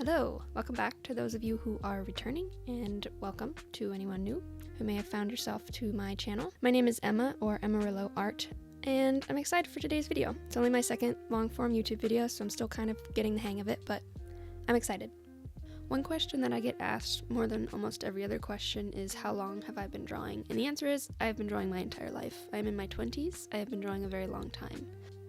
Hello, welcome back to those of you who are returning, and welcome to anyone new who may have found yourself to my channel. My name is Emma, or emarillo.art, and I'm excited for today's video. It's only my second long-form YouTube video, so I'm still kind of getting the hang of it, but I'm excited. One question that I get asked more than almost every other question is, how long have I been drawing? And the answer is, I have been drawing my entire life. I am in my 20s. I have been drawing a very long time.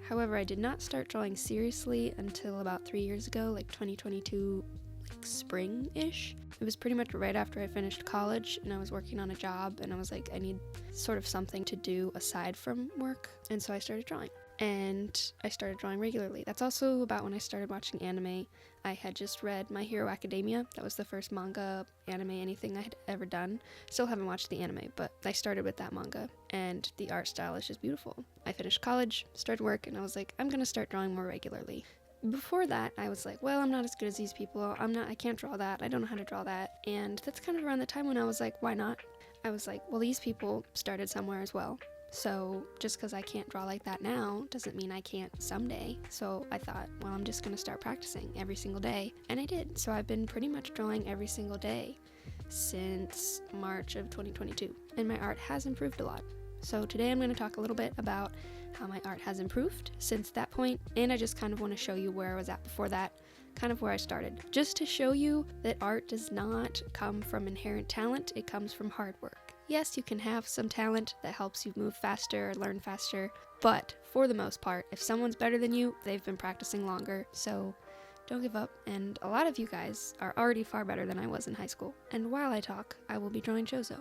However, I did not start drawing seriously until about 3 years ago, like 2022, like spring-ish. It was pretty much right after I finished college and I was working on a job, and I was like, I need sort of something to do aside from work, and so I started drawing. And I started drawing regularly. That's also about when I started watching anime. I had just read My Hero Academia. That was the first manga, anime, anything I had ever done. Still haven't watched the anime, but I started with that manga, and the art style is just beautiful. I finished college, started work, and I was like, I'm gonna start drawing more regularly. Before that, I was like, well, I'm not as good as these people. I can't draw that. I don't know how to draw that. And that's kind of around the time when I was like, why not? I was like, well, these people started somewhere as well. So just because I can't draw like that now doesn't mean I can't someday. So I thought, well, I'm just gonna start practicing every single day. And I did. So I've been pretty much drawing every single day since March of 2022. And my art has improved a lot. So today I'm going to talk a little bit about how my art has improved since that point. And I just kind of want to show you where I was at before that, kind of where I started. Just to show you that art does not come from inherent talent, it comes from hard work. Yes, you can have some talent that helps you move faster or learn faster, but for the most part, if someone's better than you, they've been practicing longer, so don't give up. And a lot of you guys are already far better than I was in high school. And while I talk, I will be drawing shoujo.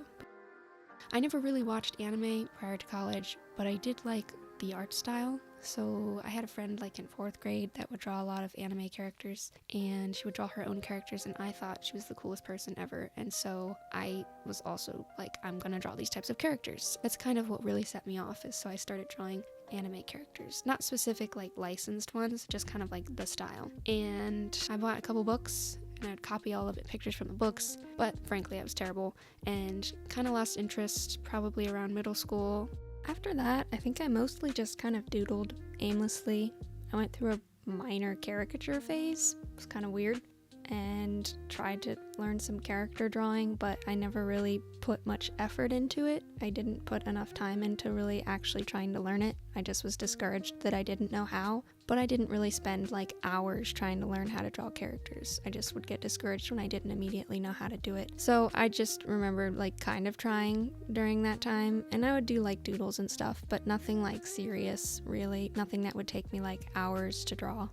I never really watched anime prior to college, but I did like the art style. So I had a friend like in 4th grade that would draw a lot of anime characters, and she would draw her own characters, and I thought she was the coolest person ever. And so I was also like, I'm gonna draw these types of characters. That's kind of what really set me off, is so I started drawing anime characters. Not specific like licensed ones, just kind of like the style. And I bought a couple books, and I'd copy all of the pictures from the books, but frankly I was terrible and kind of lost interest probably around middle school. After that, I think I mostly just kind of doodled aimlessly. I went through a minor caricature phase. It was kind of weird, and tried to learn some character drawing, but I never really put much effort into it. I didn't put enough time into really actually trying to learn it. I just was discouraged that I didn't know how, but I didn't really spend like hours trying to learn how to draw characters. I just would get discouraged when I didn't immediately know how to do it. So I just remember like kind of trying during that time, and I would do like doodles and stuff, but nothing like serious, really. Nothing that would take me like hours to draw.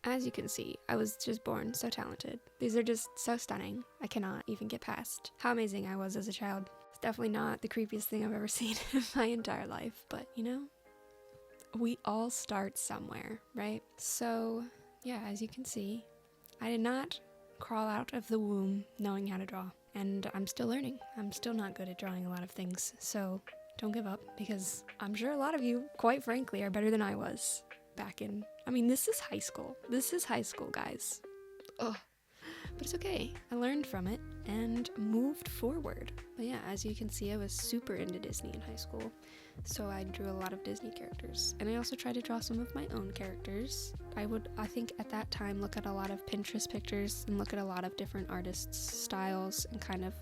As you can see, I was just born so talented. These are just so stunning. I cannot even get past how amazing I was as a child. It's definitely not the creepiest thing I've ever seen in my entire life, but you know, we all start somewhere, right? So yeah, as you can see, I did not crawl out of the womb knowing how to draw, and I'm still learning. I'm still not good at drawing a lot of things, so don't give up, because I'm sure a lot of you, quite frankly, are better than I was back in, this is high school. This is high school, guys. Ugh. But it's okay. I learned from it and moved forward. But yeah, as you can see, I was super into Disney in high school, so I drew a lot of Disney characters. And I also tried to draw some of my own characters. I think at that time, look at a lot of Pinterest pictures and look at a lot of different artists' styles, and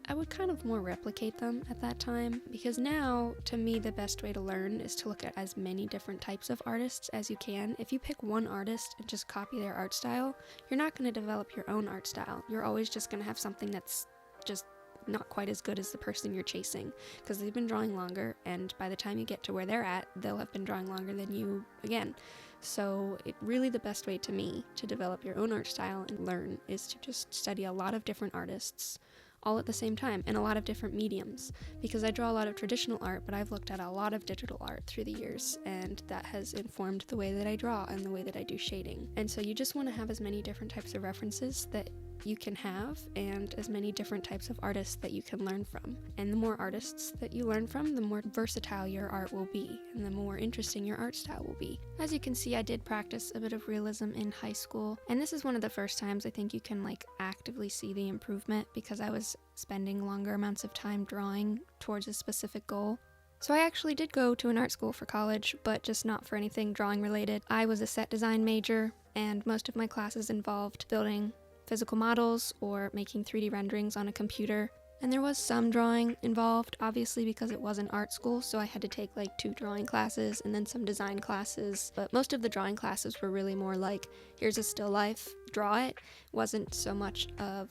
I would kind of more replicate them at that time, because now, to me, the best way to learn is to look at as many different types of artists as you can. If you pick one artist and just copy their art style, you're not going to develop your own art style. You're always just going to have something that's just not quite as good as the person you're chasing, because they've been drawing longer, and by the time you get to where they're at, they'll have been drawing longer than you again. So really the best way to me to develop your own art style and learn is to just study a lot of different artists all at the same time, in a lot of different mediums, because I draw a lot of traditional art, but I've looked at a lot of digital art through the years, and that has informed the way that I draw and the way that I do shading. And so you just want to have as many different types of references that you can have, and as many different types of artists that you can learn from. And the more artists that you learn from, the more versatile your art will be, and the more interesting your art style will be. As you can see, I did practice a bit of realism in high school, and this is one of the first times I think you can actively see the improvement, because I was spending longer amounts of time drawing towards a specific goal. So I actually did go to an art school for college, but just not for anything drawing related. I was a set design major, and most of my classes involved building physical models or making 3D renderings on a computer. And there was some drawing involved, obviously, because it wasn't art school, so I had to take like 2 drawing classes and then some design classes. But most of the drawing classes were really more like, here's a still life, draw it. It wasn't so much of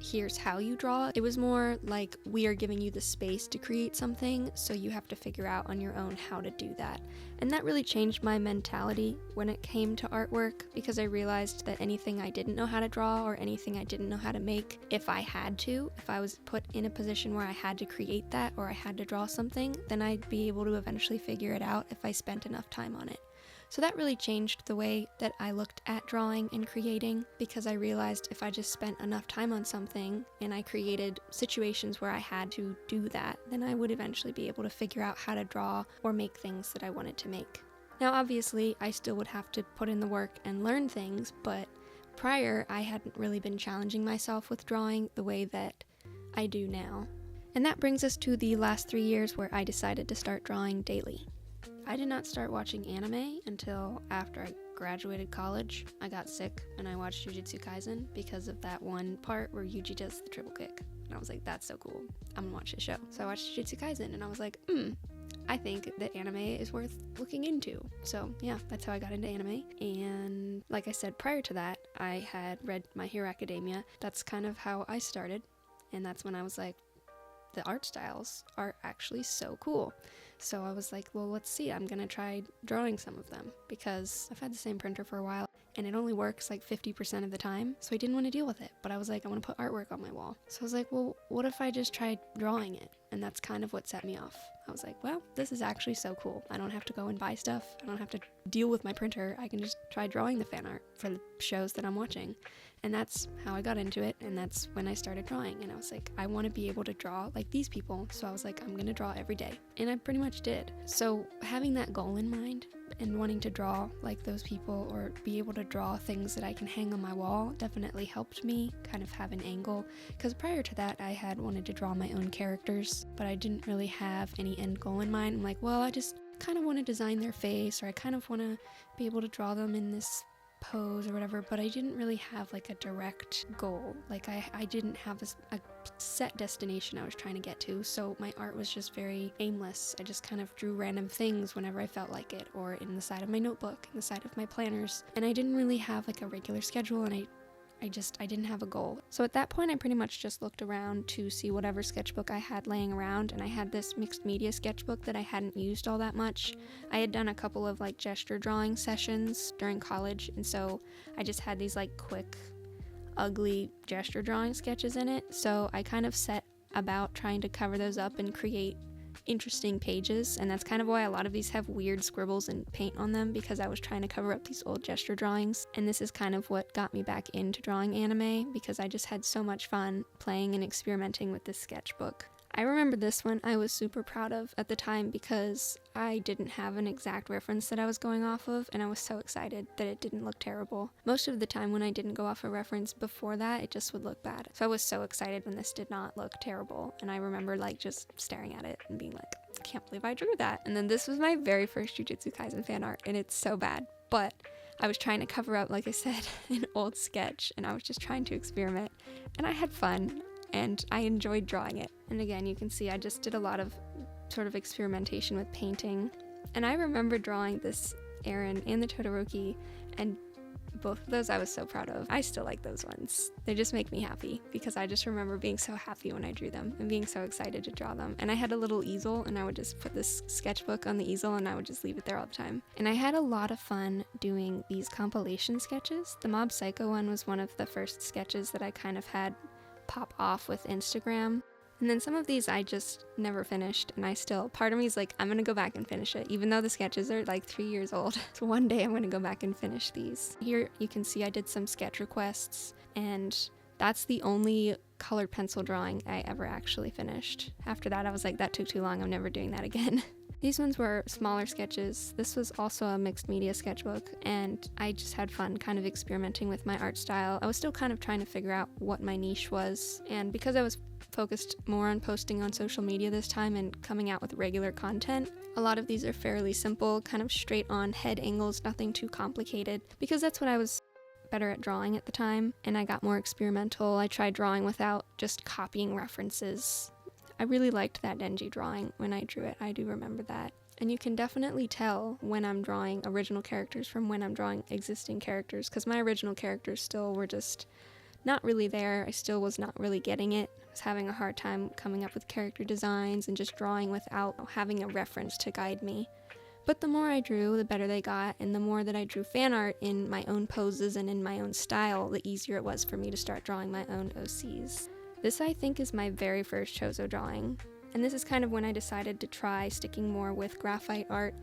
here's how you draw. It was more like, we are giving you the space to create something, so you have to figure out on your own how to do that. And that really changed my mentality when it came to artwork, because I realized that anything I didn't know how to draw or anything I didn't know how to make, if I was put in a position where I had to create that or I had to draw something, then I'd be able to eventually figure it out if I spent enough time on it. So that really changed the way that I looked at drawing and creating, because I realized if I just spent enough time on something and I created situations where I had to do that, then I would eventually be able to figure out how to draw or make things that I wanted to make. Now obviously I still would have to put in the work and learn things, but prior I hadn't really been challenging myself with drawing the way that I do now. And that brings us to the last 3 years where I decided to start drawing daily. I did not start watching anime until after I graduated college. I got sick and I watched Jujutsu Kaisen because of that one part where Yuji does the triple kick. And I was like, that's so cool. I'm gonna watch this show. So I watched Jujutsu Kaisen and I was like, I think that anime is worth looking into. So yeah, that's how I got into anime. And like I said, prior to that, I had read My Hero Academia. That's kind of how I started. And that's when I was like, the art styles are actually so cool. So I was like, well, let's see, I'm gonna try drawing some of them, because I've had the same printer for a while and it only works like 50% of the time, so I didn't want to deal with it. But I was like, I want to put artwork on my wall. So I was like, well, what if I just tried drawing it? And that's kind of what set me off. I was like, well, this is actually so cool. I don't have to go and buy stuff. I don't have to deal with my printer. I can just try drawing the fan art for the shows that I'm watching. And that's how I got into it, and that's when I started drawing. And I was like, I want to be able to draw like these people. So I was like, I'm gonna draw every day. And I pretty much did. So having that goal in mind and wanting to draw like those people or be able to draw things that I can hang on my wall definitely helped me kind of have an angle. Because prior to that, I had wanted to draw my own characters, but I didn't really have any end goal in mind. I'm like, well, I just kind of want to design their face, or I kind of want to be able to draw them in this pose or whatever, but I didn't really have like a direct goal. Like I didn't have a set destination I was trying to get to, so my art was just very aimless. I just kind of drew random things whenever I felt like it, or in the side of my notebook, in the side of my planners, and I didn't really have like a regular schedule, and I didn't have a goal. So at that point, I pretty much just looked around to see whatever sketchbook I had laying around, and I had this mixed media sketchbook that I hadn't used all that much. I had done a couple of like gesture drawing sessions during college, and so I just had these like quick, ugly gesture drawing sketches in it. So I kind of set about trying to cover those up and create interesting pages, and that's kind of why a lot of these have weird scribbles and paint on them, because I was trying to cover up these old gesture drawings. And this is kind of what got me back into drawing anime, because I just had so much fun playing and experimenting with this sketchbook. I remember this one I was super proud of at the time, because I didn't have an exact reference that I was going off of, and I was so excited that it didn't look terrible. Most of the time when I didn't go off a reference before that, it just would look bad. So I was so excited when this did not look terrible, and I remember like just staring at it and being like, I can't believe I drew that. And then this was my very first Jujutsu Kaisen fan art, and it's so bad. But I was trying to cover up, like I said, an old sketch, and I was just trying to experiment, and I had fun. And I enjoyed drawing it. And again, you can see I just did a lot of sort of experimentation with painting. And I remember drawing this Eren and the Todoroki, and both of those I was so proud of. I still like those ones. They just make me happy, because I just remember being so happy when I drew them and being so excited to draw them. And I had a little easel, and I would just put this sketchbook on the easel, and I would just leave it there all the time. And I had a lot of fun doing these compilation sketches. The Mob Psycho one was one of the first sketches that I kind of had pop off with Instagram. And then some of these I just never finished, and part of me is like, I'm gonna go back and finish it, even though the sketches are like 3 years old. So one day I'm gonna go back and finish these. Here you can see I did some sketch requests, and that's the only colored pencil drawing I ever actually finished. After that I was like, that took too long, I'm never doing that again. These ones were smaller sketches. This was also a mixed media sketchbook, and I just had fun kind of experimenting with my art style. I was still kind of trying to figure out what my niche was, and because I was focused more on posting on social media this time and coming out with regular content, a lot of these are fairly simple, kind of straight on head angles, nothing too complicated, because that's what I was better at drawing at the time, and I got more experimental. I tried drawing without just copying references. I really liked that Denji drawing when I drew it. I do remember that. And you can definitely tell when I'm drawing original characters from when I'm drawing existing characters, because my original characters still were just not really there. I still was not really getting it. I was having a hard time coming up with character designs and just drawing without having a reference to guide me. But the more I drew, the better they got, and the more that I drew fan art in my own poses and in my own style, the easier it was for me to start drawing my own OCs. This, I think, is my very first Chozo drawing, and this is kind of when I decided to try sticking more with graphite art,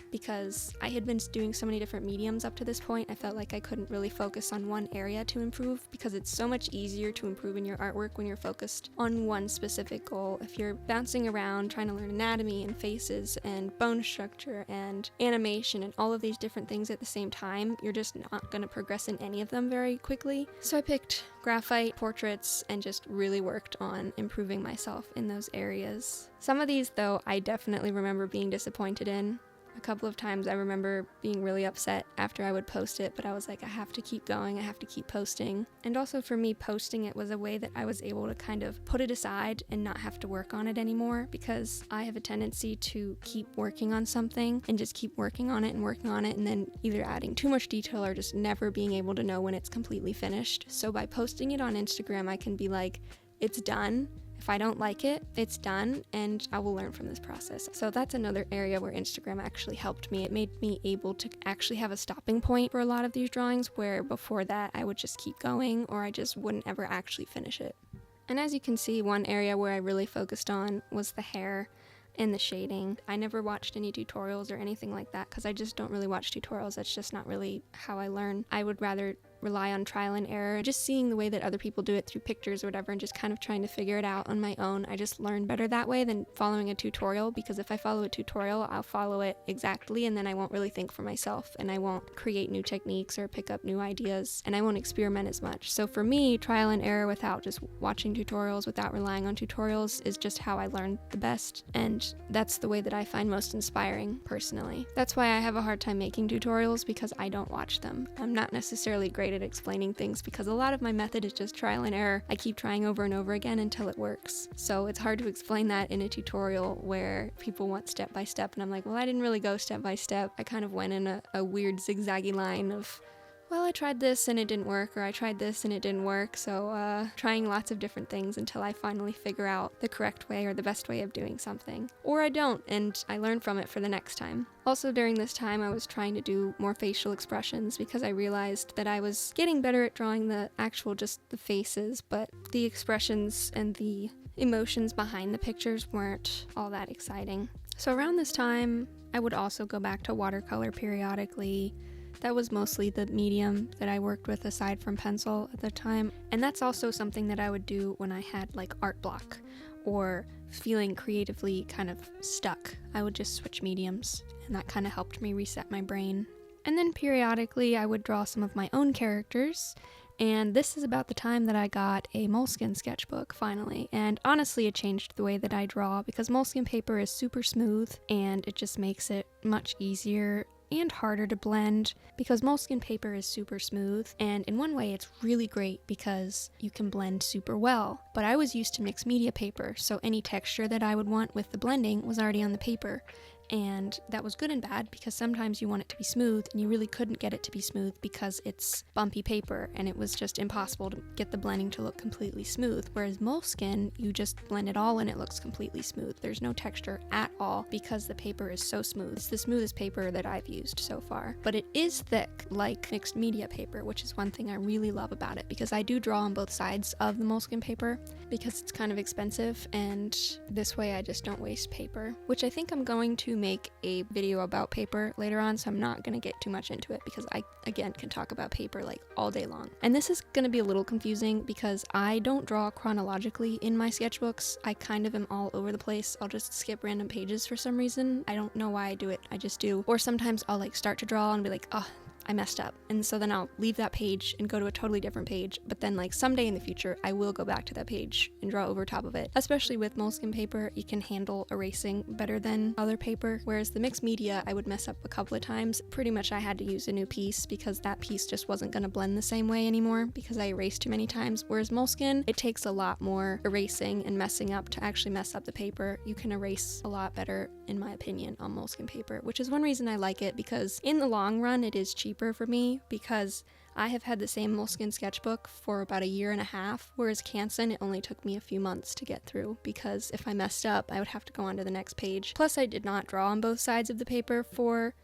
because I had been doing so many different mediums up to this point. I felt like I couldn't really focus on one area to improve, because it's so much easier to improve in your artwork when you're focused on one specific goal. If you're bouncing around trying to learn anatomy and faces and bone structure and animation and all of these different things at the same time, you're just not going to progress in any of them very quickly. So I picked graphite, portraits, and just really worked on improving myself in those areas. Some of these, though, I definitely remember being disappointed in. A couple of times I remember being really upset after I would post it, but I was like, I have to keep going, I have to keep posting. And also for me, posting it was a way that I was able to kind of put it aside and not have to work on it anymore, because I have a tendency to keep working on something and just keep working on it, and then either adding too much detail or just never being able to know when it's completely finished. So by posting it on Instagram, I can be like, it's done. If I don't like it, it's done, and I will learn from this process. So that's another area where Instagram actually helped me. It made me able to actually have a stopping point for a lot of these drawings, where before that I would just keep going, or I just wouldn't ever actually finish it. And as you can see, one area where I really focused on was the hair and the shading. I never watched any tutorials or anything like that, because I just don't really watch tutorials. That's just not really how I learn. I would rather rely on trial and error, just seeing the way that other people do it through pictures or whatever, and just kind of trying to figure it out on my own. I just learn better that way than following a tutorial, because if I follow a tutorial, I'll follow it exactly, and then I won't really think for myself, and I won't create new techniques or pick up new ideas, and I won't experiment as much. So for me, trial and error without just watching tutorials, without relying on tutorials, is just how I learn the best, and that's the way that I find most inspiring, personally. That's why I have a hard time making tutorials, because I don't watch them. I'm not necessarily great at explaining things, because a lot of my method is just trial and error. I keep trying over and over again until it works. So it's hard to explain that in a tutorial where people want step by step, and I'm like, well, I didn't really go step by step. I kind of went in a weird zigzaggy line of, well, I tried this and it didn't work, or I tried this and it didn't work, so trying lots of different things until I finally figure out the correct way or the best way of doing something. Or I don't, and I learn from it for the next time. Also, during this time, I was trying to do more facial expressions, because I realized that I was getting better at drawing the actual, just the faces, but the expressions and the emotions behind the pictures weren't all that exciting. So around this time, I would also go back to watercolor periodically. That was mostly the medium that I worked with aside from pencil at the time. And that's also something that I would do when I had like art block or feeling creatively kind of stuck. I would just switch mediums, and that kind of helped me reset my brain. And then periodically I would draw some of my own characters. And this is about the time that I got a Moleskine sketchbook, finally. And honestly, it changed the way that I draw, because Moleskine paper is super smooth, and it just makes it much easier and harder to blend, because Moleskine paper is super smooth, and in one way it's really great because you can blend super well. But I was used to mixed media paper, so any texture that I would want with the blending was already on the paper. And that was good and bad, because sometimes you want it to be smooth and you really couldn't get it to be smooth because it's bumpy paper, and it was just impossible to get the blending to look completely smooth. Whereas Moleskine, you just blend it all and it looks completely smooth. There's no texture at all because the paper is so smooth. It's the smoothest paper that I've used so far. But it is thick like mixed media paper, which is one thing I really love about it, because I do draw on both sides of the Moleskine paper because it's kind of expensive, and this way I just don't waste paper, which I think I'm going to make a video about paper later on, so I'm not going to get too much into it because I, again, can talk about paper like all day long. And this is going to be a little confusing because I don't draw chronologically in my sketchbooks. I kind of am all over the place. I'll just skip random pages for some reason. I don't know why I do it. I just do. Or sometimes I'll like start to draw and be like, oh, I messed up. And so then I'll leave that page and go to a totally different page. But then like someday in the future, I will go back to that page and draw over top of it. Especially with Moleskine paper, you can handle erasing better than other paper. Whereas the mixed media, I would mess up a couple of times. Pretty much I had to use a new piece because that piece just wasn't going to blend the same way anymore because I erased too many times. Whereas Moleskine, it takes a lot more erasing and messing up to actually mess up the paper. You can erase a lot better, in my opinion, on Moleskine paper, which is one reason I like it, because in the long run, it is cheaper for me because I have had the same Moleskine sketchbook for about 1.5 years, whereas Canson, it only took me a few months to get through because if I messed up, I would have to go on to the next page. Plus, I did not draw on both sides of the paper for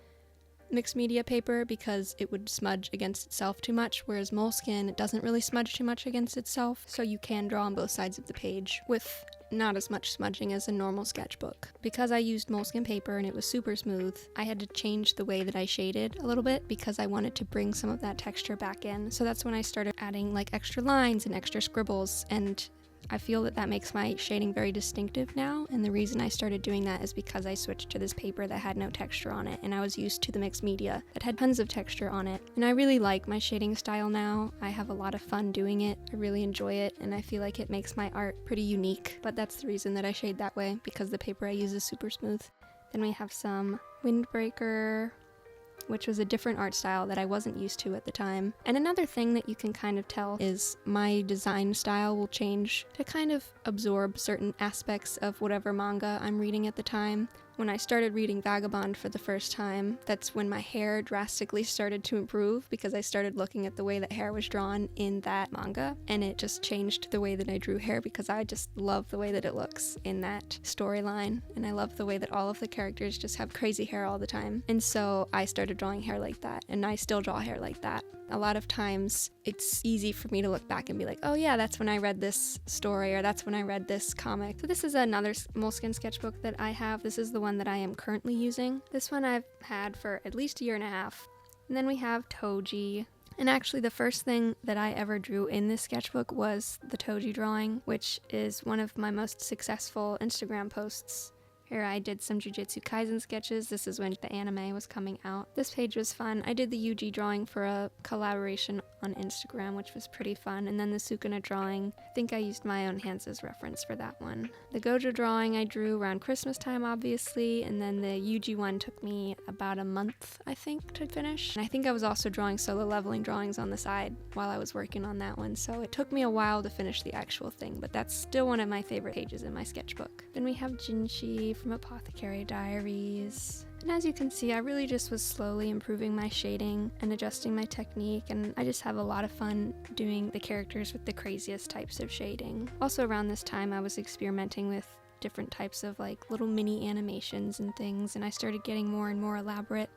mixed media paper because it would smudge against itself too much, whereas Moleskine, it doesn't really smudge too much against itself, so you can draw on both sides of the page with not as much smudging as a normal sketchbook. Because I used Moleskine paper and it was super smooth, I had to change the way that I shaded a little bit because I wanted to bring some of that texture back in. So that's when I started adding like extra lines and extra scribbles, and I feel that that makes my shading very distinctive now, and the reason I started doing that is because I switched to this paper that had no texture on it, and I was used to the mixed media that had tons of texture on it. And I really like my shading style now. I have a lot of fun doing it. I really enjoy it, and I feel like it makes my art pretty unique, but that's the reason that I shade that way, because the paper I use is super smooth. Then we have some Windbreaker, which was a different art style that I wasn't used to at the time. And another thing that you can kind of tell is my design style will change to kind of absorb certain aspects of whatever manga I'm reading at the time. When I started reading Vagabond for the first time, that's when my hair drastically started to improve because I started looking at the way that hair was drawn in that manga, and it just changed the way that I drew hair because I just love the way that it looks in that storyline, and I love the way that all of the characters just have crazy hair all the time. And so I started drawing hair like that, and I still draw hair like that. A lot of times it's easy for me to look back and be like, oh yeah, that's when I read this story, or that's when I read this comic. So this is another Moleskine sketchbook that I have. This is the one that I am currently using. This one I've had for at least 1.5 years. And then we have Toji. And actually the first thing that I ever drew in this sketchbook was the Toji drawing, which is one of my most successful Instagram posts. Here I did some Jujutsu Kaisen sketches. This is when the anime was coming out. This page was fun. I did the Yuji drawing for a collaboration on Instagram, which was pretty fun. And then the Sukuna drawing, I think I used my own hands as reference for that one. The Gojo drawing I drew around Christmas time, obviously. And then the Yuji one took me about a month, I think, to finish. And I think I was also drawing solo leveling drawings on the side while I was working on that one. So it took me a while to finish the actual thing, but that's still one of my favorite pages in my sketchbook. Then we have Jinshi from Apothecary Diaries. And as you can see, I really just was slowly improving my shading and adjusting my technique, and I just have a lot of fun doing the characters with the craziest types of shading. Also around this time I was experimenting with different types of like little mini animations and things, and I started getting more and more elaborate,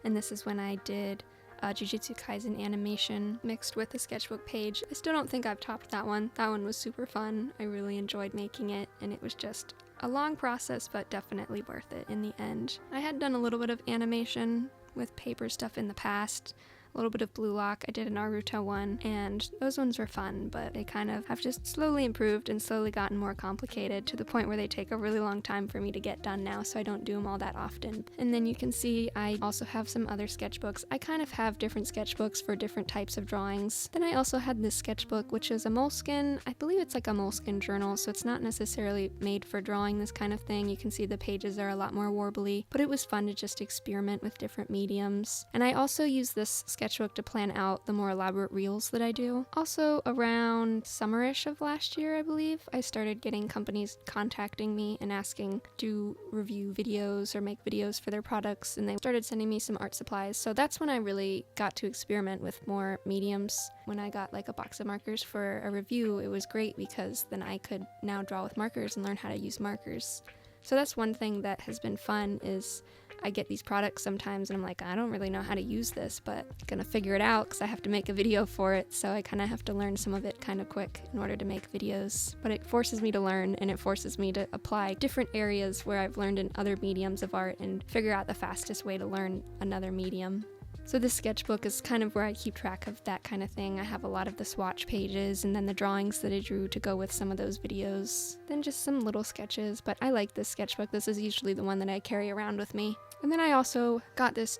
and this is when I did Jujutsu Kaisen animation mixed with the sketchbook page. I still don't think I've topped that one. That one was super fun. I really enjoyed making it, and it was just a long process, but definitely worth it in the end. I had done a little bit of animation with paper stuff in the past, a little bit of Blue Lock. I did a Naruto one, and those ones were fun, but they kind of have just slowly improved and slowly gotten more complicated to the point where they take a really long time for me to get done now, so I don't do them all that often. And then you can see I also have some other sketchbooks. I kind of have different sketchbooks for different types of drawings. Then I also had this sketchbook, which is a Moleskine. I believe it's like a Moleskine journal, so it's not necessarily made for drawing this kind of thing. You can see the pages are a lot more warbly, but it was fun to just experiment with different mediums. And I also use this sketchbook to plan out the more elaborate reels that I do. Also around summerish of last year, I believe, I started getting companies contacting me and asking to review videos or make videos for their products, and they started sending me some art supplies. So that's when I really got to experiment with more mediums. When I got like a box of markers for a review, it was great because then I could now draw with markers and learn how to use markers. So that's one thing that has been fun is I get these products sometimes and I'm like, I don't really know how to use this, but I'm gonna figure it out because I have to make a video for it. So I kind of have to learn some of it kind of quick in order to make videos. But it forces me to learn, and it forces me to apply different areas where I've learned in other mediums of art and figure out the fastest way to learn another medium. So this sketchbook is kind of where I keep track of that kind of thing. I have a lot of the swatch pages and then the drawings that I drew to go with some of those videos. Then just some little sketches, but I like this sketchbook. This is usually the one that I carry around with me. And then I also got this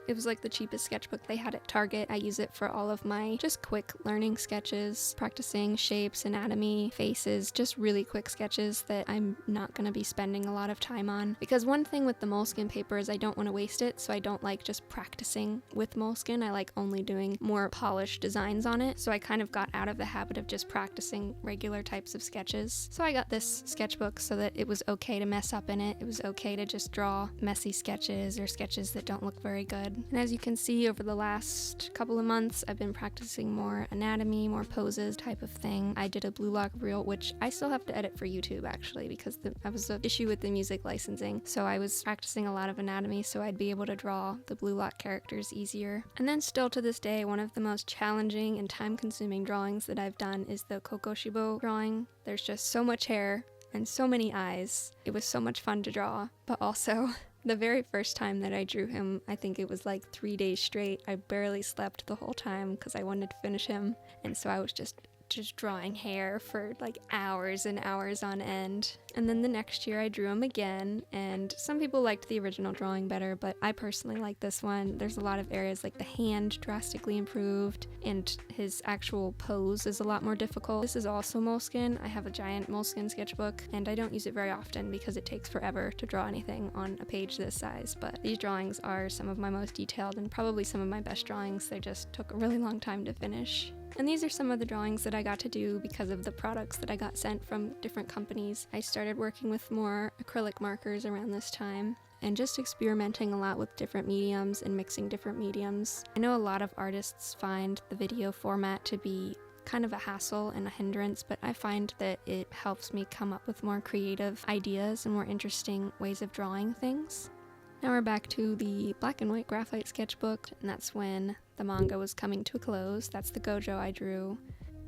it was like the cheapest sketchbook they had at Target. I use it for all of my just quick learning sketches, practicing shapes, anatomy, faces, just really quick sketches that I'm not going to be spending a lot of time on. Because one thing with the Moleskine paper is I don't want to waste it, so I don't like just practicing with Moleskine. I like only doing more polished designs on it, so I kind of got out of the habit of just practicing regular types of sketches. So I got this sketchbook so that it was okay to mess up in it. It was okay to just draw messy sketches or sketches that don't look very good. And as you can see, over the last couple of months, I've been practicing more anatomy, more poses type of thing. I did a blue lock reel, which I still have to edit for YouTube actually, because I was an issue with the music licensing. So I was practicing a lot of anatomy so I'd be able to draw the blue lock characters easier. And then still to this day, one of the most challenging and time-consuming drawings that I've done is the Kokoshibo drawing. There's just so much hair and so many eyes. It was so much fun to draw, but also the very first time that I drew him, I think it was like 3 days straight. I barely slept the whole time because I wanted to finish him. And so I was just drawing hair for like hours and hours on end. And then the next year I drew him again, and some people liked the original drawing better, but I personally like this one. There's a lot of areas like the hand drastically improved, and his actual pose is a lot more difficult. This is also Moleskine. I have a giant Moleskine sketchbook, and I don't use it very often because it takes forever to draw anything on a page this size, but these drawings are some of my most detailed and probably some of my best drawings. They just took a really long time to finish. And these are some of the drawings that I got to do because of the products that I got sent from different companies. I started working with more acrylic markers around this time and just experimenting a lot with different mediums and mixing different mediums. I know a lot of artists find the video format to be kind of a hassle and a hindrance, but I find that it helps me come up with more creative ideas and more interesting ways of drawing things. Now we're back to the black and white graphite sketchbook, and that's when the manga was coming to a close. That's the Gojo I drew.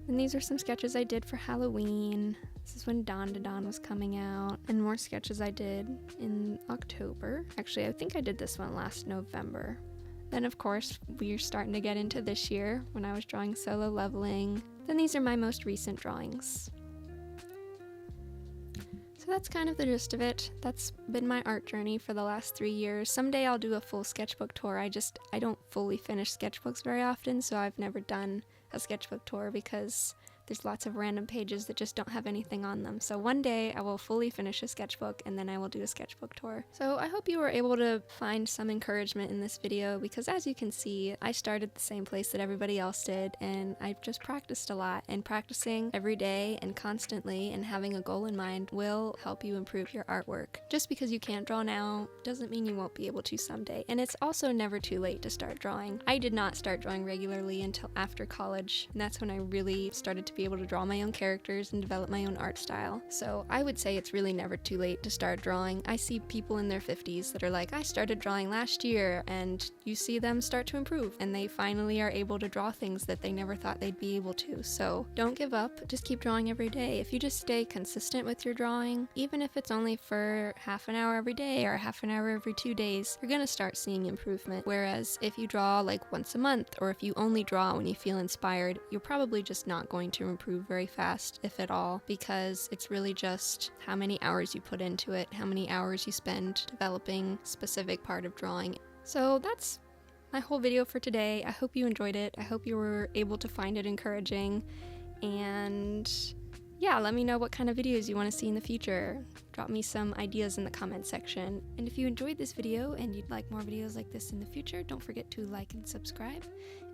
And these are some sketches I did for Halloween. This is when Dawn to Dawn was coming out, and more sketches I did in October. Actually, I think I did this one last November. Then of course, we're starting to get into this year when I was drawing Solo Leveling. Then these are my most recent drawings. So that's kind of the gist of it. That's been my art journey for the last 3 years. Someday I'll do a full sketchbook tour. I don't fully finish sketchbooks very often, so I've never done a sketchbook tour because there's lots of random pages that just don't have anything on them. So one day I will fully finish a sketchbook and then I will do a sketchbook tour. So I hope you were able to find some encouragement in this video, because as you can see, I started the same place that everybody else did, and I've just practiced a lot, and practicing every day and constantly and having a goal in mind will help you improve your artwork. Just because you can't draw now doesn't mean you won't be able to someday. And it's also never too late to start drawing. I did not start drawing regularly until after college, and that's when I really started to be able to draw my own characters and develop my own art style. So I would say it's really never too late to start drawing. I see people in their 50s that are like, I started drawing last year, and you see them start to improve, and they finally are able to draw things that they never thought they'd be able to. So don't give up, just keep drawing every day. If you just stay consistent with your drawing, even if it's only for half an hour every day or half an hour every 2 days, you're gonna start seeing improvement. Whereas if you draw like once a month, or if you only draw when you feel inspired, you're probably just not going to improve very fast, if at all, because it's really just how many hours you put into it, how many hours you spend developing a specific part of drawing. So that's my whole video for today. I hope you enjoyed it. I hope you were able to find it encouraging, and yeah, let me know what kind of videos you want to see in the future. Drop me some ideas in the comment section. And if you enjoyed this video and you'd like more videos like this in the future, don't forget to like and subscribe.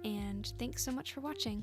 And thanks so much for watching.